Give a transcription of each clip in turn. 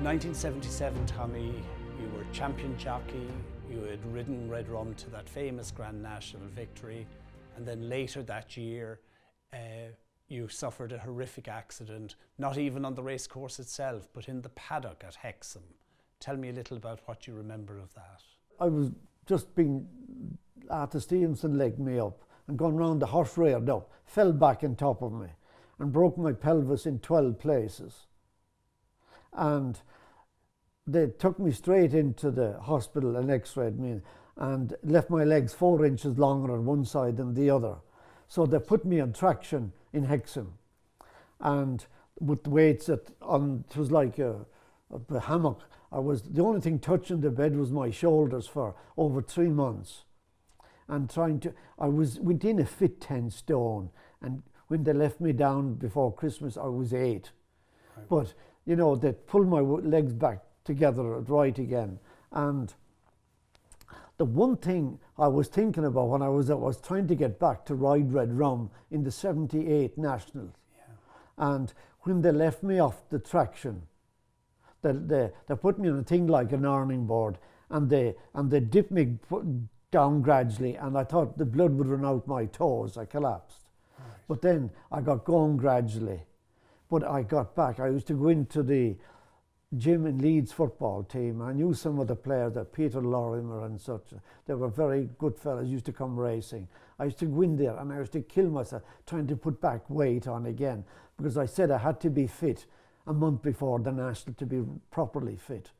1977, Tommy, you were champion jockey, you had ridden Red Rum to that famous Grand National victory, and then later that year you suffered a horrific accident, not even on the racecourse itself, but in the paddock at Hexham. Tell me a little about what you remember of that. I was just being, Arthur Stevenson legged me up and gone round the horse reared up, fell back on top of me and broke my pelvis in 12 places. And they took me straight into the hospital and x-rayed me and left my legs 4 inches longer on one side than the other. So they put me on traction in Hexham, and with the weights it was like a hammock. The only thing touching the bed was my shoulders for over 3 months. And I was within a fit 10 stone, and when they left me down before Christmas, I was 8. Right. But, you know, they pulled my legs back together right again. And the one thing I was thinking about when I was trying to get back to ride Red Rum in the 78 Nationals. Yeah. And when they left me off the traction, they put me on a thing like an ironing board, and they dipped me down gradually, and I thought the blood would run out my toes. I collapsed. Right. But then I got going gradually. But I got back. I used to go into the gym in Leeds football team. I knew some of the players, that Peter Lorimer and such. They were very good fellas, used to come racing. I used to go in there and I used to kill myself trying to put back weight on again, because I said I had to be fit a month before the National to be properly fit.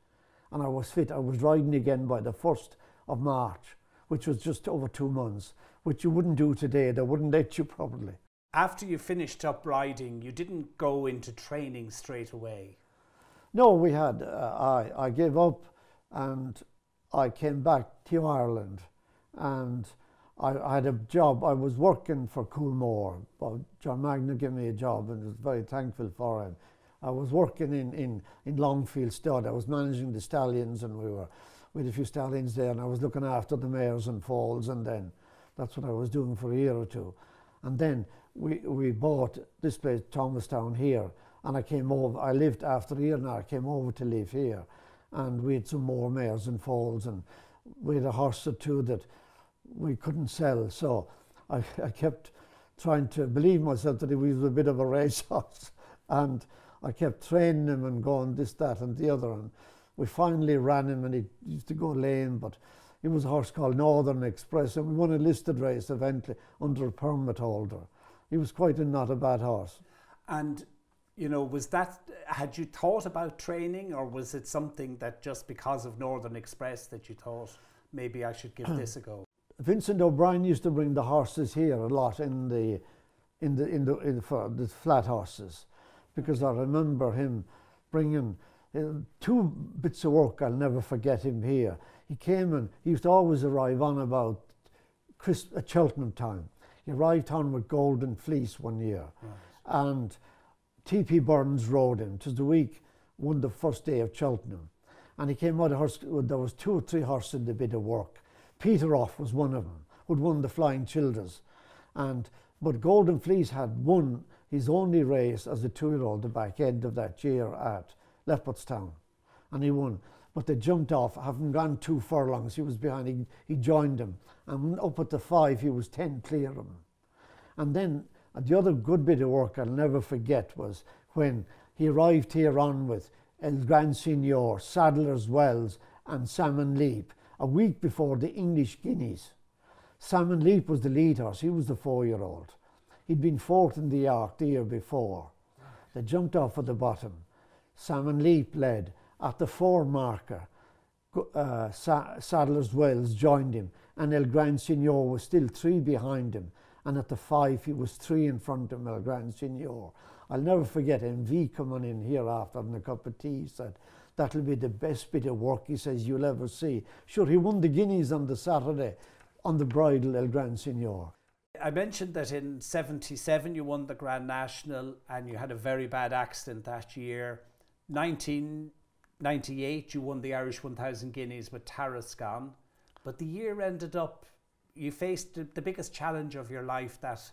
And I was fit. I was riding again by the 1st of March, which was just over 2 months, which you wouldn't do today. They wouldn't let you properly. After you finished up riding, you didn't go into training straight away. No, we had. I gave up and I came back to Ireland, and I had a job. I was working for Coolmore. John Magna gave me a job and I was very thankful for him. I was working in Longfield Stud. I was managing the stallions, and we had a few stallions there, and I was looking after the mares and foals, and then that's what I was doing for a year or two. And then we bought this place, Thomastown here, and I came over. I lived after a year now. I came over to live here, and we had some more mares and foals, and we had a horse or two that we couldn't sell. So I kept trying to believe myself that he was a bit of a racehorse, and I kept training him and going this, that, and the other, and we finally ran him, and he used to go lame, but he was a horse called Northern Express, and we won a listed race eventually under a permit holder. He was quite not a bad horse. And, you know, had you thought about training, or was it something that just because of Northern Express that you thought, maybe I should give this a go? Vincent O'Brien used to bring the horses here a lot for the flat horses, because I remember him bringing 2 bits of work. I'll never forget him here. He came and he used to always arrive on about at Cheltenham time. He arrived on with Golden Fleece one year, right. And T.P. Burns rode him. It was the week, the first day of Cheltenham. And he came out of horse, there was 2 or 3 horses in the bit of work. Peter Off was one of them, who'd won the Flying Childers. But Golden Fleece had won his only race as a 2-year-old the back end of that year at Leopardstown, and he won. But they jumped off, having gone 2 furlongs. He was behind, he joined him, and up at the 5 he was 10 clear of him. And then the other good bit of work I'll never forget was when he arrived here on with El Grand Signor, Sadler's Wells and Salmon Leap a week before the English Guineas. Salmon Leap was the lead horse. He was the 4-year-old. He'd been 4th in the Arc the year before. They jumped off at the bottom. Salmon Leap led. At the 4 marker, Sadler's Wells joined him, and El Grand Signor was still 3 behind him. And at the 5, he was 3 in front of El Grand Signor. I'll never forget MV coming in here after having a cup of tea. He said, "That'll be the best bit of work," he says, "you'll ever see." Sure, he won the Guineas on the Saturday on the bridle, El Grand Signor. I mentioned that in 77 you won the Grand National, and you had a very bad accident that year. 1998 you won the Irish 1000 Guineas with Tarascon, but the year ended up, you faced the biggest challenge of your life that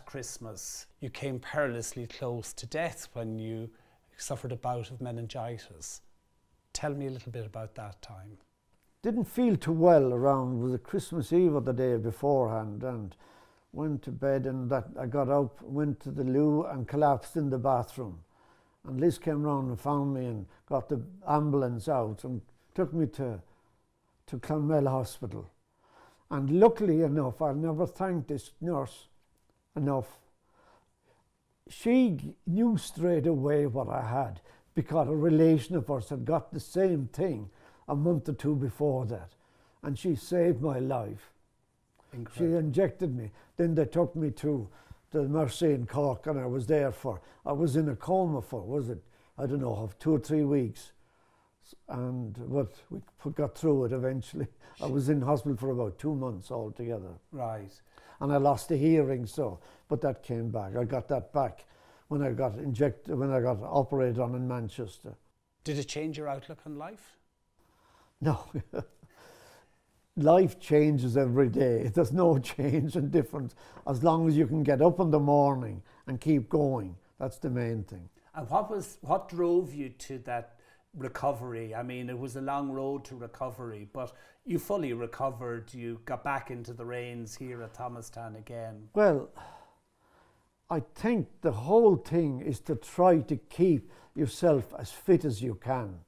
Christmas. You came perilously close to death when you suffered a bout of meningitis. Tell me a little bit about that time. Didn't feel too well around, was it Christmas Eve or the day beforehand, and went to bed, and that I got up, went to the loo and collapsed in the bathroom. And Liz came round and found me and got the ambulance out and took me to Clonmel Hospital. And luckily enough, I'll never thank this nurse enough. She knew straight away what I had, because a relation of ours had got the same thing a month or two before that. And she saved my life. Incredible. She injected me. Then they took me to the Mercy in Cork, and I was there I was in a coma for, I don't know, 2 or 3 weeks. But we got through it eventually. I was in hospital for about 2 months altogether. Right. And I lost the hearing, but that came back. I got that back when I got operated on in Manchester. Did it change your outlook on life? No. Life changes every day. There's no change and difference. As long as you can get up in the morning and keep going, that's the main thing. And what drove you to that recovery? I mean, it was a long road to recovery, but you fully recovered. You got back into the reins here at Thomastown again. Well, I think the whole thing is to try to keep yourself as fit as you can.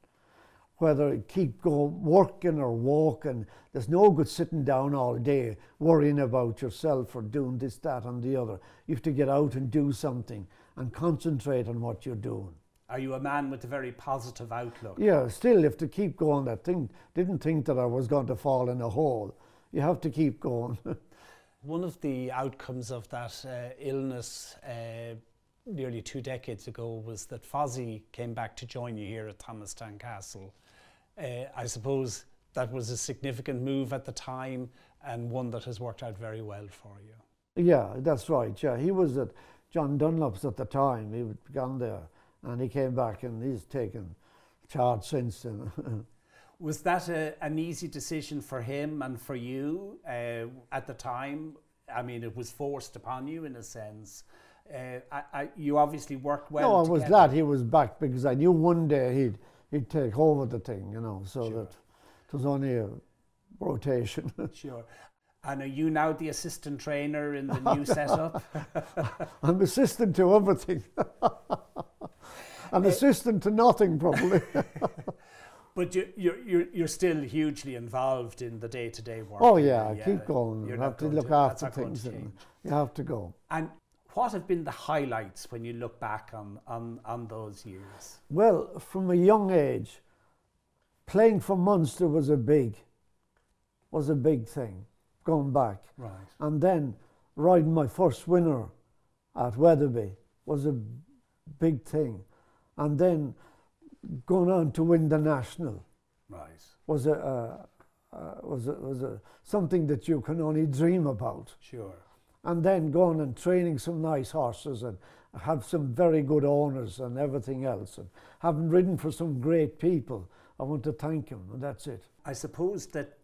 Whether you keep working or walking, there's no good sitting down all day worrying about yourself or doing this, that and the other. You have to get out and do something and concentrate on what you're doing. Are you a man with a very positive outlook? Yeah, still you have to keep going. Didn't think that I was going to fall in a hole. You have to keep going. One of the outcomes of that illness nearly 2 decades ago was that Fozzie came back to join you here at Thomastown Castle. I suppose that was a significant move at the time, and one that has worked out very well for you. Yeah, that's right. Yeah, he was at John Dunlop's at the time. He had gone there, and he came back, and he's taken charge since then. Was that an easy decision for him and for you at the time? I mean, it was forced upon you in a sense. You obviously worked well. No, I together. was glad he was back, because I knew one day he'd take over the thing, so Sure. that it was only a rotation. Sure. And are you now the assistant trainer in the new setup? I'm assistant to everything. I'm assistant to nothing, probably. But you're still hugely involved in the day-to-day work. Oh yeah, keep going. You have to look after that's not going things. to change. You have to go. And what have been the highlights when you look back on those years? Well, from a young age, playing for Munster was a big thing, going back. Right. And then riding my first winner at Weatherby was a big thing. And then going on to win the national. Right. Was something that you can only dream about. Sure. And then going and training some nice horses and have some very good owners and everything else, and having ridden for some great people. I want to thank them, and that's it. I suppose that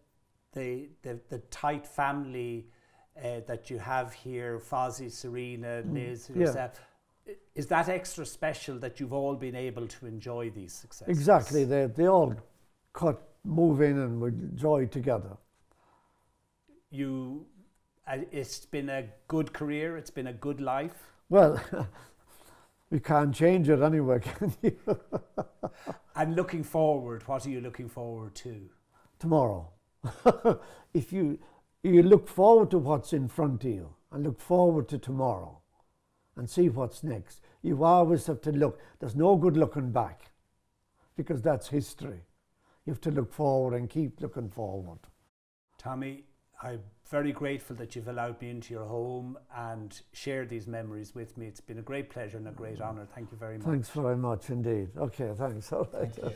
the tight family that you have here, Fozzie, Serena, Liz, yourself, is that extra special that you've all been able to enjoy these successes? Exactly. They all move in and we enjoy together. It's been a good career, it's been a good life. Well, we can't change it anyway, can you? And looking forward, what are you looking forward to? Tomorrow. If you look forward to what's in front of you and look forward to tomorrow and see what's next, you always have to look. There's no good looking back, because that's history. You have to look forward and keep looking forward. Tommy, I'm very grateful that you've allowed me into your home and shared these memories with me. It's been a great pleasure and a great honour. Thank you very much. Thanks very much indeed. Okay, thanks. All right. Thank you.